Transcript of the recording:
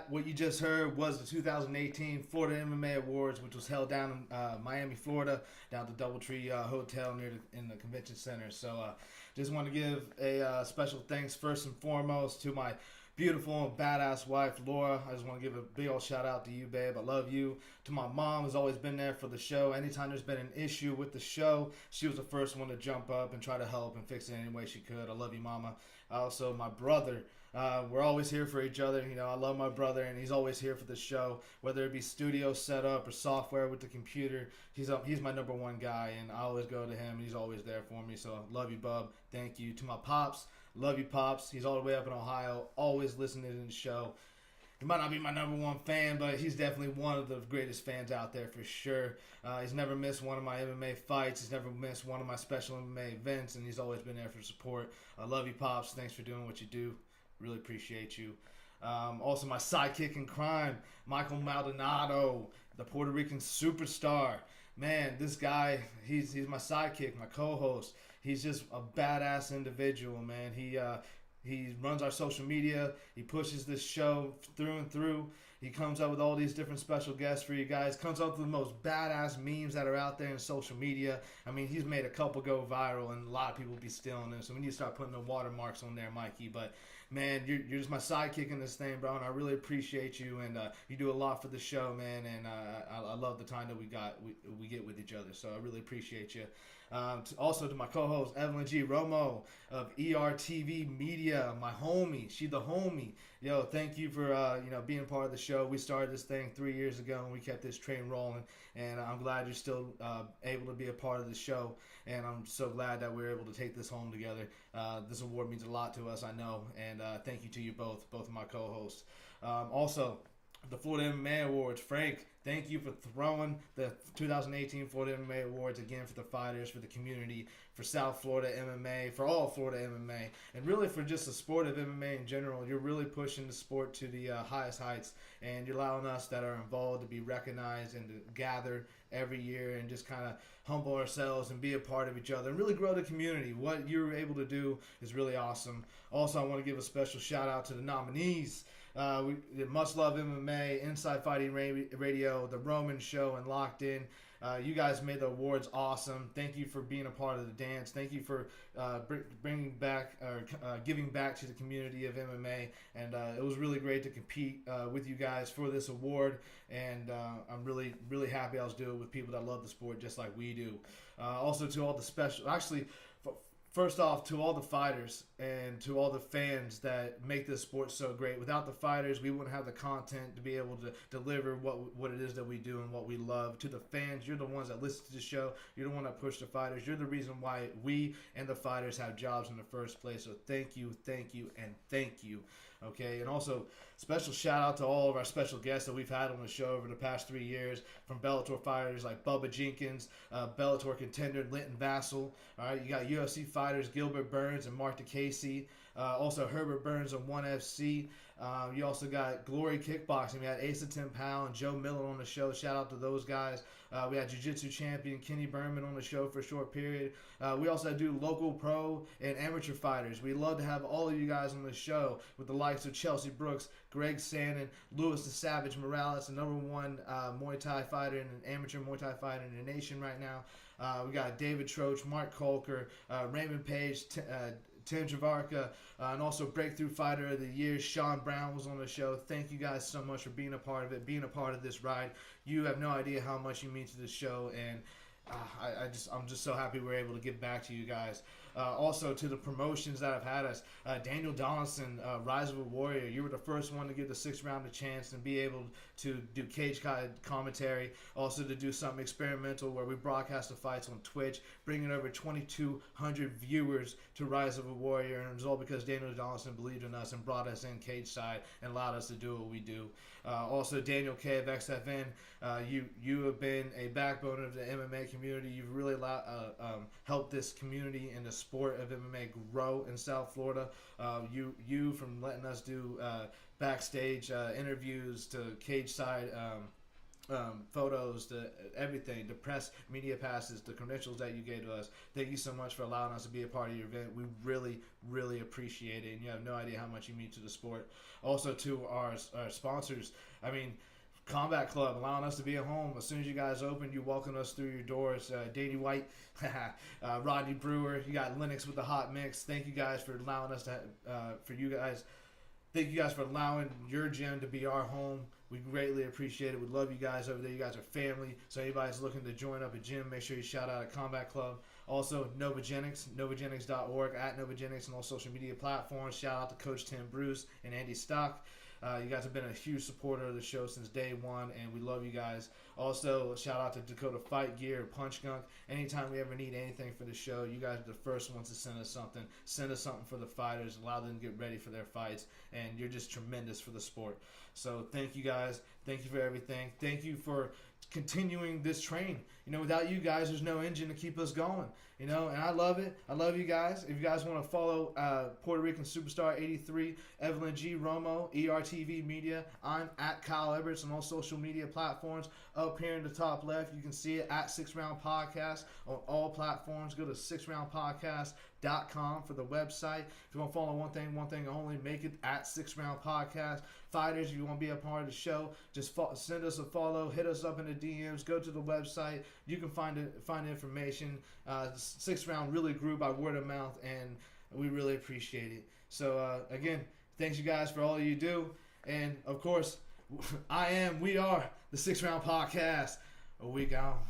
What you just heard was the 2018 Florida MMA Awards, which was held down in Miami, Florida, down at the Doubletree Hotel in the convention center. So just want to give a special thanks first and foremost to my beautiful and badass wife, Laura. I just want to give a big old shout out to you, babe. I love you. To my mom, who's always been there for the show. Anytime there's been an issue with the show, she was the first one to jump up and try to help and fix it any way she could. I love you, mama. Also, my brother. We're always here for each other. You know, I love my brother, and he's always here for the show, whether it be studio setup or software with the computer. He's my number one guy, and I always go to him, and he's always there for me. So love you, bub. Thank you. To my pops, love you, pops. He's all the way up in Ohio, always listening to the show. He might not be my number one fan, but he's definitely one of the greatest fans out there for sure. He's never missed one of my MMA fights. He's never missed one of my special MMA events, and he's always been there for support. I love you, pops. Thanks for doing what you do. Really appreciate you. Also, my sidekick in crime, Michael Maldonado, the Puerto Rican superstar. Man, this guy, he's my sidekick, my co-host. He's just a badass individual, man. He runs our social media. He pushes this show through and through. He comes up with all these different special guests for you guys. Comes up with the most badass memes that are out there in social media. I mean, he's made a couple go viral, and a lot of people be stealing them. So we need to start putting the watermarks on there, Mikey. But man, you're just my sidekick in this thing, bro, and I really appreciate you. And you do a lot for the show, man. And I love the time that we get with each other. So I really appreciate you. Also to my co-host Evelyn G. Romo of Ertv Media, my homie. She the homie. Yo, thank you for being part of the show. We started this thing 3 years ago, and we kept this train rolling. And I'm glad you're still able to be a part of the show. And I'm so glad that we're able to take this home together. This award means a lot to us, I know. And thank you to you both of my co-hosts. Also, the Florida MMA Awards. Frank, thank you for throwing the 2018 Florida MMA Awards again for the fighters, for the community, for South Florida MMA, for all Florida MMA, and really for just the sport of MMA in general. You're really pushing the sport to the highest heights, and you're allowing us that are involved to be recognized and to gather every year and just kind of humble ourselves and be a part of each other and really grow the community. What you're able to do is really awesome. Also, I want to give a special shout out to the nominees. The MustLoveMMA, Inside Fighting Radio, The Roman Show, and Locked In. You guys made the awards awesome. Thank you for being a part of the dance. Thank you for bringing back or giving back to the community of MMA. And it was really great to compete with you guys for this award. And I'm really, really happy I was doing it with people that love the sport just like we do. Also to all the special, actually, first off, to all the fighters and to all the fans that make this sport so great. Without the fighters, we wouldn't have the content to be able to deliver what it is that we do and what we love. To the fans, you're the ones that listen to the show. You're the one that push the fighters. You're the reason why we and the fighters have jobs in the first place. So thank you, and thank you. Okay, and also special shout out to all of our special guests that we've had on the show over the past 3 years, from Bellator fighters like Bubba Jenkins, Bellator contender Linton Vassell. All right, you got UFC fighters Gilbert Burns and Mark DeCasey. Also Herbert Burns on ONE FC. You also got Glory Kickboxing. We had Ace of 10 Pound, Joe Miller on the show. Shout out to those guys. We had Jiu-Jitsu champion Kenny Berman on the show for a short period. We also do local pro and amateur fighters. We love to have all of you guys on the show with the likes of Chelsea Brooks, Greg Sandin, Louis the Savage Morales, the #1 Muay Thai fighter and an amateur Muay Thai fighter in the nation right now. We got David Troach, Mark Kolker, Raymond Page, Tim Javarka, and also Breakthrough Fighter of the Year, Sean Brown was on the show. Thank you guys so much for being a part of it, being a part of this ride. You have no idea how much you mean to the show, and I'm just so happy we're able to give back to you guys. Also to the promotions that have had us, Daniel Donaldson, Rise of a Warrior. You were the first one to give the 6th round a chance and be able to do cage commentary. Also to do something experimental where we broadcast the fights on Twitch, bringing over 2,200 viewers to Rise of a Warrior, and it was all because Daniel Donaldson believed in us and brought us in cage side and allowed us to do what we do. Also Daniel K of XFN, you have been a backbone of the MMA community. You've really helped this community and the sport of MMA grow in South Florida. You from letting us do backstage interviews to cage side photos, to everything, the press media passes, the credentials that you gave to us. Thank you so much for allowing us to be a part of your event. We really appreciate it, and you have no idea how much you mean to the sport. Also to our sponsors, I mean, Combat Club, allowing us to be at home. As soon as you guys opened, you welcomed us through your doors. Danny White, Rodney Brewer, you got Lennox with the hot mix. Thank you guys for allowing us to, thank you guys for allowing your gym to be our home. We greatly appreciate it. We love you guys over there. You guys are family. So anybody's looking to join up a gym, make sure you shout out at Combat Club. Also, Novagenics, novagenics.org, at Novagenics, and all social media platforms. Shout out to Coach Tim Bruce and Andy Stock. You guys have been a huge supporter of the show since day one, and we love you guys. Also, shout out to Dakota Fight Gear, Punch Gunk. Anytime we ever need anything for the show, you guys are the first ones to send us something. Send us something for the fighters, allow them to get ready for their fights, and you're just tremendous for the sport. So thank you guys. Thank you for everything. Thank you for continuing this train. You know, without you guys, there's no engine to keep us going. You know, and I love it. I love you guys. If you guys want to follow Puerto Rican Superstar 83, Evelyn G. Romo, Ertv Media, I'm at Kyle Everts on all social media platforms. Up here in the top left, you can see it at 6 Round Podcast on all platforms. Go to 6roundpodcast.com for the website. If you want to follow one thing only, make it at 6 Round Podcast. Fighters, if you want to be a part of the show, just send us a follow, hit us up in the DMs, go to the website. You can find information. 6 Round really grew by word of mouth, and we really appreciate it. So again, thanks you guys for all you do, and of course, we are the 6 Round Podcast. We gone.